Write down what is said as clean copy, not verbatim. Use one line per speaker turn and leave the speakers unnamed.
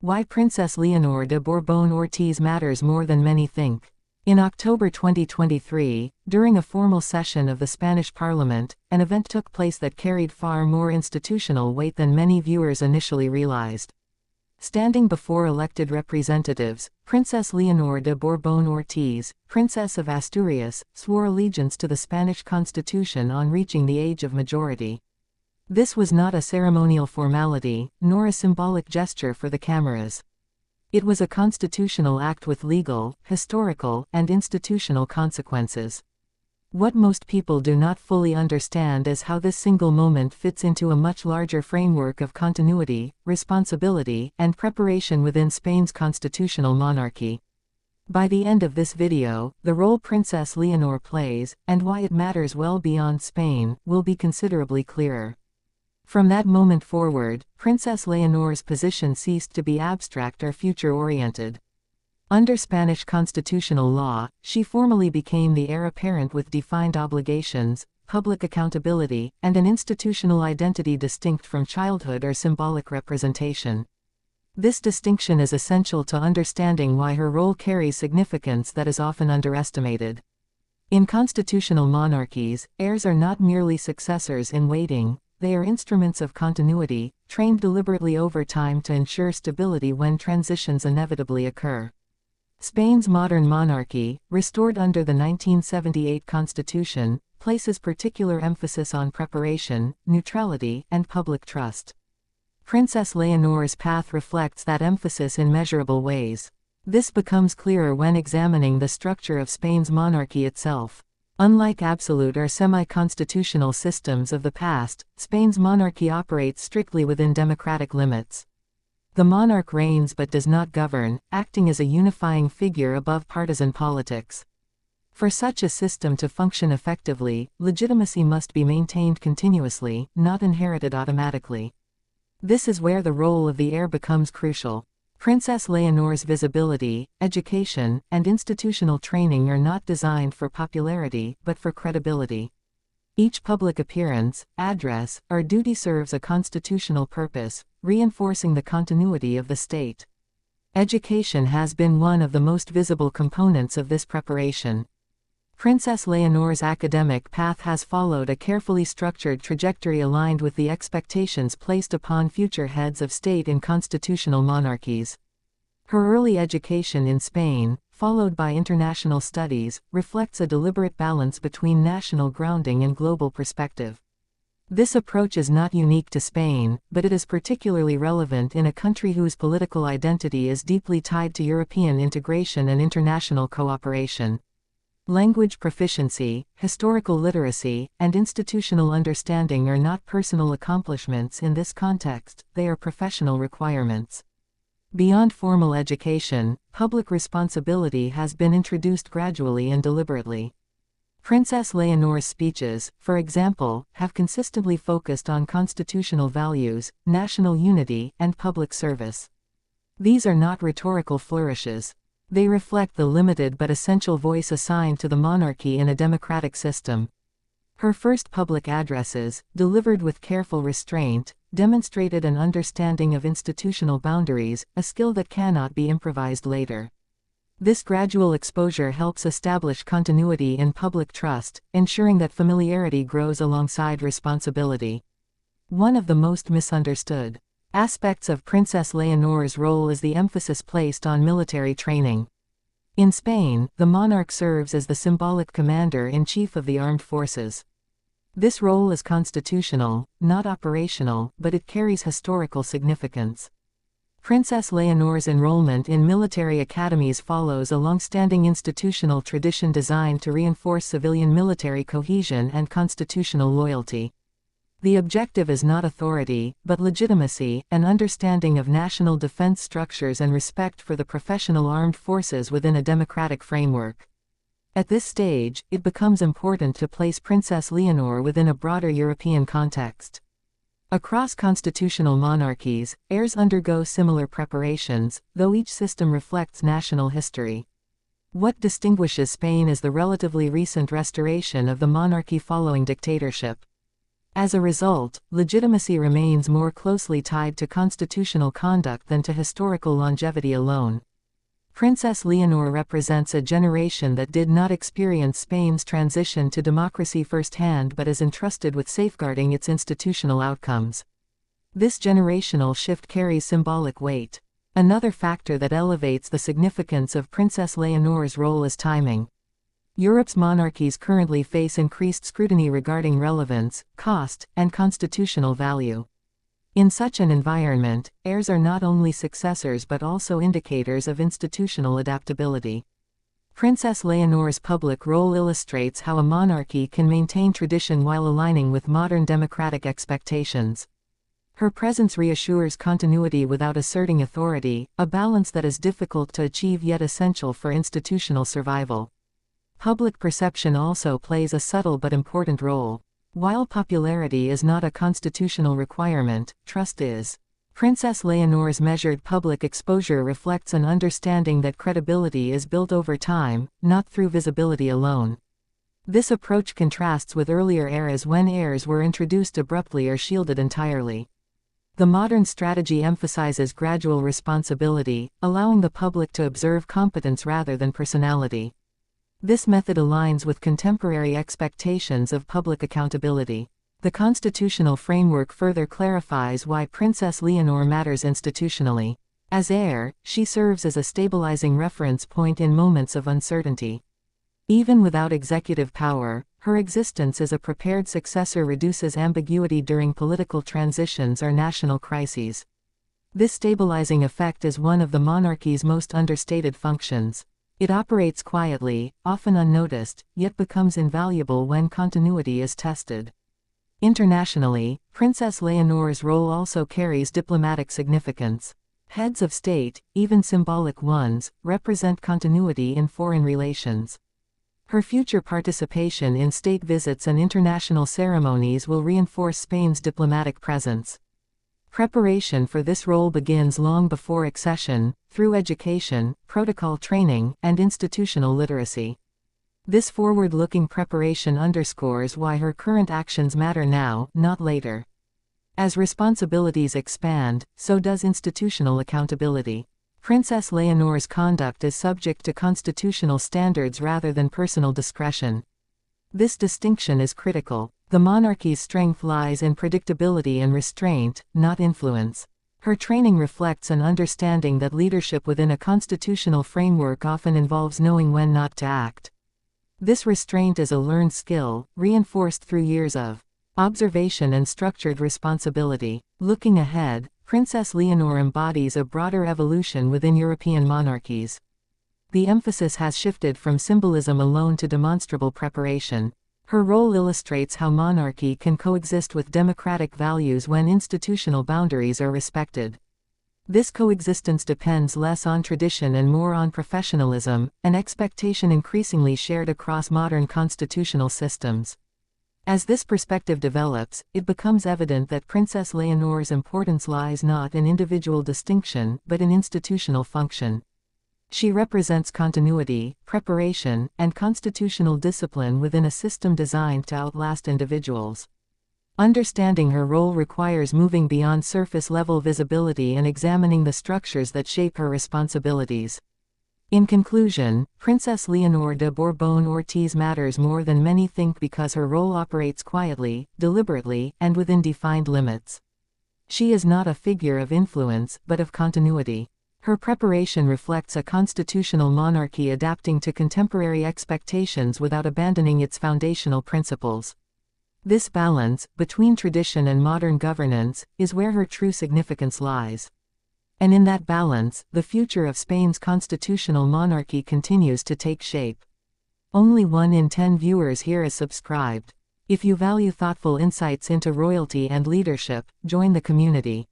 Why Princess Leonor de Borbón-Ortiz matters more than many think. In October 2023, during a formal session of the Spanish Parliament, an event took place that carried far more institutional weight than many viewers initially realized. Standing before elected representatives, Princess Leonor de Borbón-Ortiz, Princess of Asturias, swore allegiance to the Spanish Constitution on reaching the age of majority. This was not a ceremonial formality, nor a symbolic gesture for the cameras. It was a constitutional act with legal, historical, and institutional consequences. What most people do not fully understand is how this single moment fits into a much larger framework of continuity, responsibility, and preparation within Spain's constitutional monarchy. By the end of this video, the role Princess Leonor plays, and why it matters well beyond Spain, will be considerably clearer. From that moment forward, Princess Leonor's position ceased to be abstract or future-oriented. Under Spanish constitutional law, she formally became the heir apparent with defined obligations, public accountability, and an institutional identity distinct from childhood or symbolic representation. This distinction is essential to understanding why her role carries significance that is often underestimated. In constitutional monarchies, heirs are not merely successors in waiting. They are instruments of continuity, trained deliberately over time to ensure stability when transitions inevitably occur. Spain's modern monarchy, restored under the 1978 Constitution, places particular emphasis on preparation, neutrality, and public trust. Princess Leonor's path reflects that emphasis in measurable ways. This becomes clearer when examining the structure of Spain's monarchy itself. Unlike absolute or semi-constitutional systems of the past, Spain's monarchy operates strictly within democratic limits. The monarch reigns but does not govern, acting as a unifying figure above partisan politics. For such a system to function effectively, legitimacy must be maintained continuously, not inherited automatically. This is where the role of the heir becomes crucial. Princess Leonor's visibility, education, and institutional training are not designed for popularity, but for credibility. Each public appearance, address, or duty serves a constitutional purpose, reinforcing the continuity of the state. Education has been one of the most visible components of this preparation. Princess Leonor's academic path has followed a carefully structured trajectory aligned with the expectations placed upon future heads of state in constitutional monarchies. Her early education in Spain, followed by international studies, reflects a deliberate balance between national grounding and global perspective. This approach is not unique to Spain, but it is particularly relevant in a country whose political identity is deeply tied to European integration and international cooperation. Language proficiency, historical literacy, and institutional understanding are not personal accomplishments in this context, they are professional requirements. Beyond formal education, public responsibility has been introduced gradually and deliberately. Princess Leonor's speeches, for example, have consistently focused on constitutional values, national unity, and public service. These are not rhetorical flourishes. They reflect the limited but essential voice assigned to the monarchy in a democratic system. Her first public addresses, delivered with careful restraint, demonstrated an understanding of institutional boundaries, a skill that cannot be improvised later. This gradual exposure helps establish continuity in public trust, ensuring that familiarity grows alongside responsibility. One of the most misunderstood aspects of Princess Leonor's role is the emphasis placed on military training. In Spain, the monarch serves as the symbolic commander-in-chief of the armed forces. This role is constitutional, not operational, but it carries historical significance. Princess Leonor's enrollment in military academies follows a long-standing institutional tradition designed to reinforce civilian military cohesion and constitutional loyalty. The objective is not authority, but legitimacy, an understanding of national defense structures and respect for the professional armed forces within a democratic framework. At this stage, it becomes important to place Princess Leonor within a broader European context. Across constitutional monarchies, heirs undergo similar preparations, though each system reflects national history. What distinguishes Spain is the relatively recent restoration of the monarchy following dictatorship. As a result, legitimacy remains more closely tied to constitutional conduct than to historical longevity alone. Princess Leonor represents a generation that did not experience Spain's transition to democracy firsthand but is entrusted with safeguarding its institutional outcomes. This generational shift carries symbolic weight. Another factor that elevates the significance of Princess Leonor's role is timing. Europe's monarchies currently face increased scrutiny regarding relevance, cost, and constitutional value. In such an environment, heirs are not only successors but also indicators of institutional adaptability. Princess Leonor's public role illustrates how a monarchy can maintain tradition while aligning with modern democratic expectations. Her presence reassures continuity without asserting authority, a balance that is difficult to achieve yet essential for institutional survival. Public perception also plays a subtle but important role. While popularity is not a constitutional requirement, trust is. Princess Leonor's measured public exposure reflects an understanding that credibility is built over time, not through visibility alone. This approach contrasts with earlier eras when heirs were introduced abruptly or shielded entirely. The modern strategy emphasizes gradual responsibility, allowing the public to observe competence rather than personality. This method aligns with contemporary expectations of public accountability. The constitutional framework further clarifies why Princess Leonor matters institutionally. As heir, she serves as a stabilizing reference point in moments of uncertainty. Even without executive power, her existence as a prepared successor reduces ambiguity during political transitions or national crises. This stabilizing effect is one of the monarchy's most understated functions. It operates quietly, often unnoticed, yet becomes invaluable when continuity is tested. Internationally, Princess Leonor's role also carries diplomatic significance. Heads of state, even symbolic ones, represent continuity in foreign relations. Her future participation in state visits and international ceremonies will reinforce Spain's diplomatic presence. Preparation for this role begins long before accession, through education, protocol training, and institutional literacy. This forward-looking preparation underscores why her current actions matter now, not later. As responsibilities expand, so does institutional accountability. Princess Leonor's conduct is subject to constitutional standards rather than personal discretion. This distinction is critical. The monarchy's strength lies in predictability and restraint, not influence. Her training reflects an understanding that leadership within a constitutional framework often involves knowing when not to act. This restraint is a learned skill, reinforced through years of observation and structured responsibility. Looking ahead, Princess Leonor embodies a broader evolution within European monarchies. The emphasis has shifted from symbolism alone to demonstrable preparation. Her role illustrates how monarchy can coexist with democratic values when institutional boundaries are respected. This coexistence depends less on tradition and more on professionalism, an expectation increasingly shared across modern constitutional systems. As this perspective develops, it becomes evident that Princess Leonor's importance lies not in individual distinction but in institutional function. She represents continuity, preparation, and constitutional discipline within a system designed to outlast individuals. Understanding her role requires moving beyond surface-level visibility and examining the structures that shape her responsibilities. In conclusion, Princess Leonor de Borbón-Ortiz matters more than many think because her role operates quietly, deliberately, and within defined limits. She is not a figure of influence, but of continuity. Her preparation reflects a constitutional monarchy adapting to contemporary expectations without abandoning its foundational principles. This balance, between tradition and modern governance, is where her true significance lies. And in that balance, the future of Spain's constitutional monarchy continues to take shape. Only 1 in 10 viewers here is subscribed. If you value thoughtful insights into royalty and leadership, join the community.